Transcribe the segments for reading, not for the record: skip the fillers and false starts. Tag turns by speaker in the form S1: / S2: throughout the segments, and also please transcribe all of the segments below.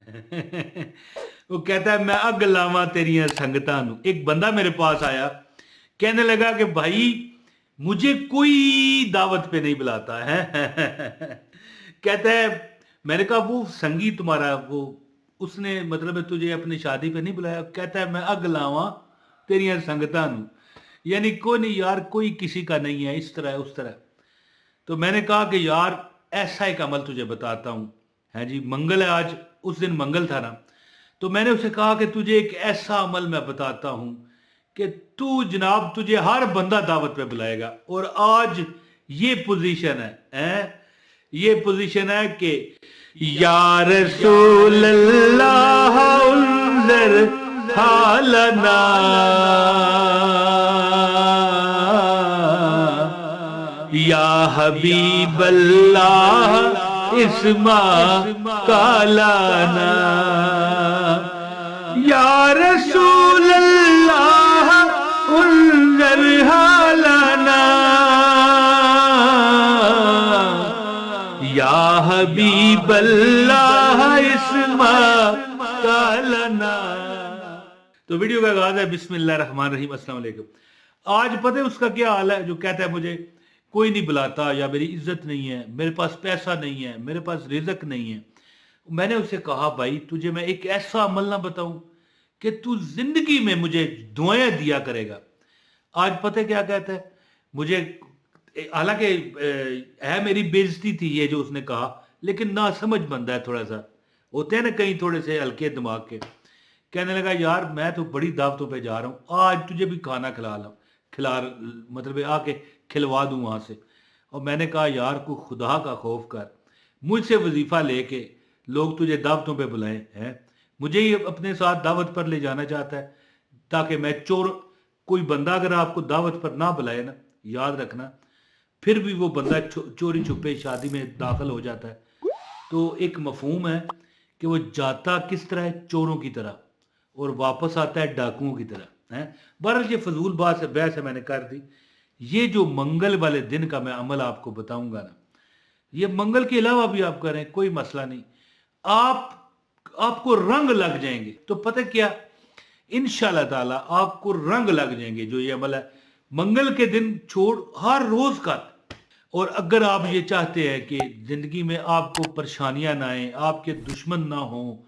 S1: वो कहता है मैं अग लावा तेरिया संगतां नू। एक बंदा मेरे पास आया, कहने लगा कि भाई मुझे कोई दावत पे नहीं बुलाता है। कहता है, मैंने कहा वो संगी तुम्हारा वो उसने मतलब है तुझे अपनी शादी पे नहीं बुलाया? कहता है मैं अग लावा तेरिया संगतां नू, यानी कोई नहीं यार, कोई किसी का नहीं है, इस तरह उस तरह। तो मैंने कहा कि यार ऐसा एक अमल तुझे बताता हूँ, है जी, मंगल है आज, उस दिन मंगल था ना, तो मैंने उसे कहा कि तुझे एक ऐसा अमल मैं बताता हूँ कि तू जनाब तुझे हर बंदा दावत पे बुलाएगा। और आज ये पोजीशन है ये पोजीशन है कि या रसूल अल्लाह उन्ज़िर हालना, या हबीब अल्लाह इस्मा कालाना, या रसूल अल्लाह उन्ज़िर हालना, या हबीब अल्लाह इस्मा कालाना। तो वीडियो का आगाज है बिस्मिल्लाह रहमान रहीम, अस्सलाम वालेकुम। आज पता है उसका क्या हाल है, जो कहता है मुझे कोई नहीं बुलाता, या मेरी इज्जत नहीं है, मेरे पास पैसा नहीं है, मेरे पास रिज़्क नहीं है। मैंने उसे कहा भाई तुझे मैं एक ऐसा अमल ना बताऊं कि तू जिंदगी में मुझे दुआएं दिया करेगा। आज पता है क्या कहता है मुझे, हालांकि है मेरी बेइज्जती थी ये जो उसने कहा, लेकिन ना समझ बंदा है, थोड़ा सा होते हैं ना कहीं थोड़े से हल्के दिमाग के। कहने लगा यार मैं तो बड़ी दावतों पे जा रहा हूँ, आज तुझे भी खाना खिला मतलब आके खिलवा दूं वहां से। और मैंने कहा यार को खुदा का खौफ कर, मुझसे वजीफा लेके लोग तुझे दावतों पे बुलाएं हैं, मुझे ही अपने साथ दावत पर ले जाना चाहता है ताकि मैं चोर, कोई बंदा अगर आपको दावत पर ना बुलाए ना, याद रखना फिर भी वो बंदा चोरी छुपे शादी में दाखिल हो जाता है। तो एक मफहूम है कि वो जाता किस तरह है, चोरों की तरह, और वापस आता है डाकुओं की तरह है। बहरहाल ये फजूल बात है, बहस है, मैंने कर दी। ये जो मंगल वाले दिन का मैं अमल आपको बताऊंगा ना, ये मंगल के अलावा भी आप करें कोई मसला नहीं, आप आपको रंग लग जाएंगे। तो पता क्या, इंशाल्लाह ताला आपको रंग लग जाएंगे जो ये अमल है। मंगल के दिन छोड़ हर रोज का। और अगर आप ये चाहते हैं कि जिंदगी में आपको परेशानियां ना आए, आपके दुश्मन ना हो,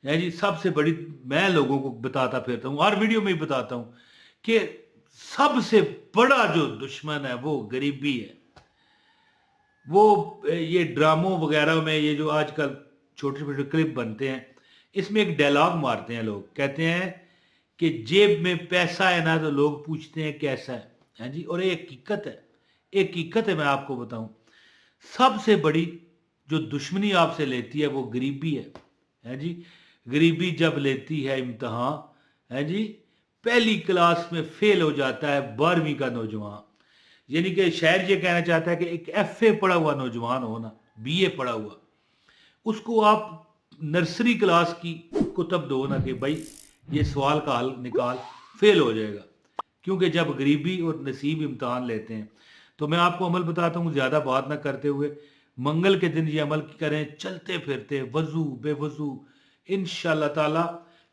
S1: है जी, सबसे बड़ी मैं लोगों को बताता फिरता हूँ, हर वीडियो में ही बताता हूँ कि सबसे बड़ा जो दुश्मन है वो गरीबी है। वो ये ड्रामों वगैरह में ये जो आजकल छोटे छोटे क्लिप बनते हैं, इसमें एक डायलॉग मारते हैं लोग, कहते हैं कि जेब में पैसा है ना तो लोग पूछते हैं कैसा है जी। और ये हकीकत है, एक हकीकत है, मैं आपको बताऊं, सबसे बड़ी जो दुश्मनी आपसे लेती है वो गरीबी है जी। गरीबी जब लेती है इम्तहान, है जी, पहली क्लास में फेल हो जाता है 12वीं का नौजवान। यानी कि शायद ये कहना चाहता है कि एक FA पढ़ा हुआ नौजवान हो ना, BA पढ़ा हुआ, उसको आप नर्सरी क्लास की कुतब दो ना कि भाई ये सवाल का हल निकाल, फेल हो जाएगा। क्योंकि जब गरीबी और नसीब इम्तहान लेते हैं। तो मैं आपको अमल बताता हूँ ज़्यादा बात ना करते हुए, मंगल के दिन ये अमल करें, चलते फिरते वजू बेवजू, इंशाल्लाह ताला।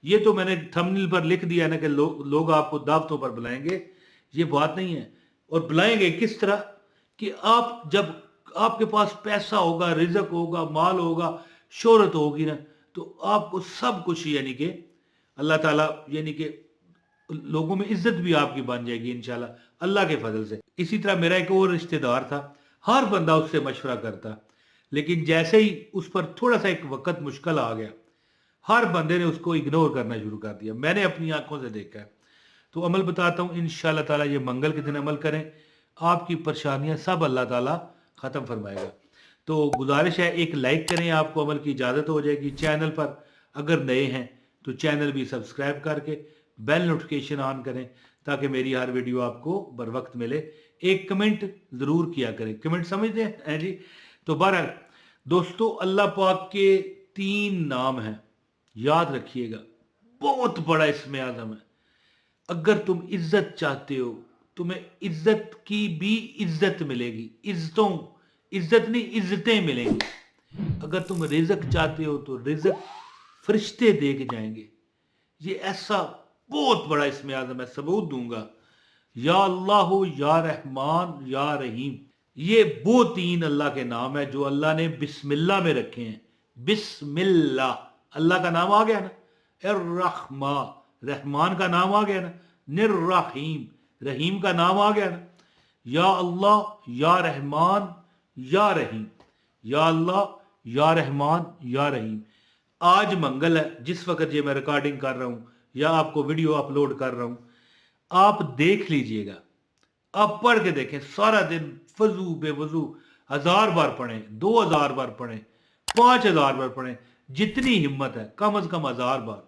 S1: ये तो मैंने थंबनेल पर लिख दिया ना कि लोग आपको दावतों पर बुलाएंगे, ये बात नहीं है। और बुलाएंगे किस तरह कि आप जब आपके पास पैसा होगा, रिजक होगा, माल होगा, शोहरत होगी ना, तो आपको सब कुछ यानी कि अल्लाह ताला यानी कि लोगों में इज्जत भी आपकी बन जाएगी इंशाल्लाह अल्लाह के फजल से। इसी तरह मेरा एक और रिश्तेदार था, हर बंदा उससे मशवरा करता, लेकिन जैसे ही उस पर थोड़ा सा एक वक्त मुश्किल आ गया, हर बंदे ने उसको इग्नोर करना शुरू कर दिया। मैंने अपनी आंखों से देखा है। तो अमल बताता हूँ इंशाल्लाह ताला, ये मंगल के दिन अमल करें, आपकी परेशानियां सब अल्लाह ताला ख़त्म फरमाएगा। तो गुजारिश है एक लाइक करें, आपको अमल की इजाज़त हो जाएगी। चैनल पर अगर नए हैं तो चैनल भी सब्सक्राइब करके बेल नोटिफिकेशन ऑन करें ताकि मेरी हर वीडियो आपको बर वक्त मिले। एक कमेंट ज़रूर किया करें, कमेंट समझते हैं जी। तो बहरहाल दोस्तों, अल्लाह पाक के 3 नाम हैं, याद रखिएगा, बहुत बड़ा इसमें आज़म है। अगर तुम इज्जत चाहते हो, तुम्हें इज्जत की भी इज्जत मिलेगी, इज्जत नहीं इज्जतें मिलेंगी। अगर तुम रिजक चाहते हो तो रिजक फरिश्ते दे के जाएंगे। ये ऐसा बहुत बड़ा इसमें आज़म है, सबूत दूंगा। या अल्लाह, या रहमान, या रहीम, ये वो 3 अल्लाह के नाम है जो अल्लाह ने बिस्मिल्लाह में रखे हैं। बिस्मिल्लाह, अल्लाह का नाम आ गया ना। अर्रहमा, रहमान का नाम आ गया ना। निर्रहीम, रहीम का नाम आ गया ना। या अल्लाह, या रहमान, या रहीम, या अल्लाह, या रहमान, या रहीम। आज मंगल है, जिस वक्त ये मैं रिकॉर्डिंग कर रहा हूं या आपको वीडियो अपलोड कर रहा हूं, आप देख लीजिएगा, आप पढ़ के देखें, सारा दिन वजू बेवजू 1000 बार पढ़ें, 2000 बार पढ़ें, 5000 बार पढ़ें, जितनी हिम्मत है, कम से कम 1000 बार।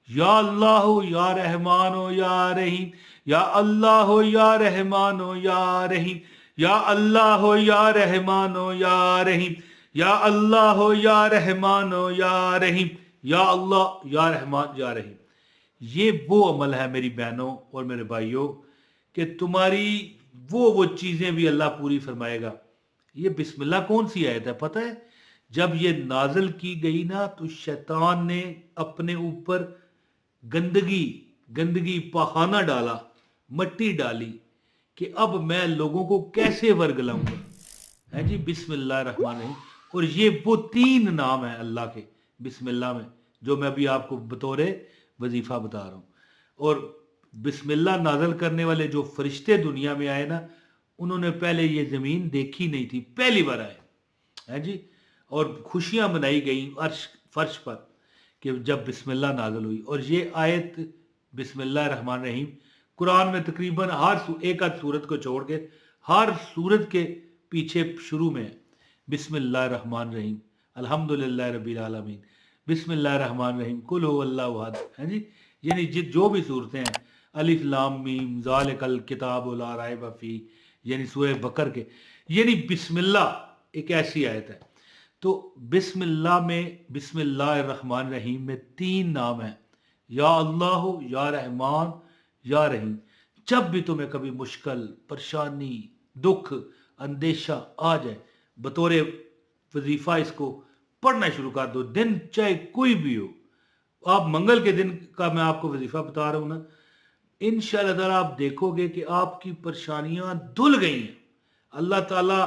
S1: या अल्लाह, या रहमान, या रहीम, या अल्लाह, या रहमान, या रहीम, या अल्लाह, या रहमान, या रहीम, या अल्लाह, या रहमान, या रहीम, या अल्लाह, या रहमान, या रहीम। ये वो अमल है मेरी बहनों और मेरे भाइयों कि तुम्हारी वो चीजें भी अल्लाह पूरी फरमाएगा। ये बिस्मिल्लाह कौन सी आयत है पता है? जब ये नाजिल की गई ना तो शैतान ने अपने ऊपर गंदगी पखाना डाला, मट्टी डाली कि अब मैं लोगों को कैसे वर्गलाऊंगा। है जी, बिस्मिल्लाह रहमान रहीम। और ये वो 3 नाम है अल्लाह के बिस्मिल्लाह में, जो मैं अभी आपको बतौर वजीफा बता रहा हूँ। और बिस्मिल्लाह नाज़िल करने वाले जो फरिश्ते दुनिया में आए ना, उन्होंने पहले ये ज़मीन देखी नहीं थी, पहली बार आए हैं जी। और खुशियाँ मनाई गई अर्श फर्श पर कि जब बिस्मिल्लाह नाज़िल हुई। और ये आयत बिस्मिल्लाह रहमान रहीम कुरान में तकरीबन हर एक आध सूरत को छोड़ के हर सूरत के पीछे शुरू में है। बिस्मिल्लाह रहमान रहीम, अल्हम्दुलिल्लाह रब्बिल आलमीन, बिस्मिल्लाह रहमान रहीम, कुल हुवल्लाहु अहद, है जी। यानी जो भी सूरतें हैं, अलिफ लाम मीम ज़ालिकल किताबु ला रैब फी, यानी सूरह बकर के, यानी बिस्मिल्लाह एक ऐसी आयत है। तो बिस्मिल्लाह में, बिस्मिल्लाह रहमान रहीम में 3 नाम हैं, या अल्लाह, या रहमान, या रहीम। जब भी तुम्हें कभी मुश्किल, परेशानी, दुख, अंदेशा आ जाए, बतौर वजीफा इसको पढ़ना शुरू कर दो। दिन चाहे कोई भी हो, आप मंगल के दिन का मैं आपको वजीफा बता रहा हूं ना, इंशाअल्लाह ताला आप देखोगे कि आपकी परेशानियां धुल गई हैं। अल्लाह ताला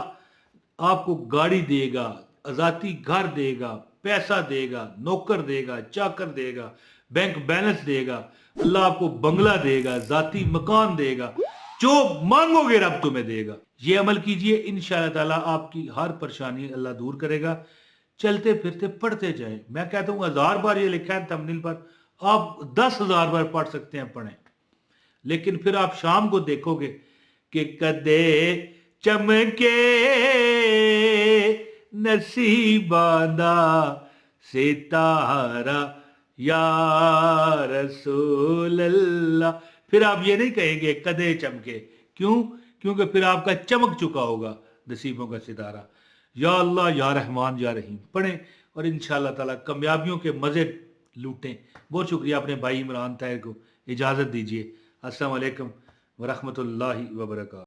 S1: आपको गाड़ी देगा, आजादी घर देगा, पैसा देगा, नौकर देगा, चाकर देगा, बैंक बैलेंस देगा, अल्लाह आपको बंगला देगा, जाती मकान देगा, जो मांगोगे रब तुम्हें देगा। ये अमल कीजिए, इंशाअल्लाह ताला आपकी हर परेशानी अल्लाह दूर करेगा। चलते फिरते पढ़ते जाए। मैं कहता हूँ 1000 बार ये लिखा है थंबनेल पर, आप 10,000 बार पढ़ सकते हैं, पढ़ें। लेकिन फिर आप शाम को देखोगे कि कदे चमके नसीबादा सितारा या रसूल अल्लाह। फिर आप ये नहीं कहेंगे कदे चमके, क्यों? क्योंकि फिर आपका चमक चुका होगा नसीबों का सितारा। या अल्लाह, या रहमान, या रहीम पढ़ें और इंशाअल्लाह ताला कामयाबियों के मज़े लूटें। बहुत शुक्रिया अपने भाई इमरान ताहिर को, इजाज़त दीजिए। अस्सलाम वालेकुम व रहमतुल्लाहि व बरकातहू।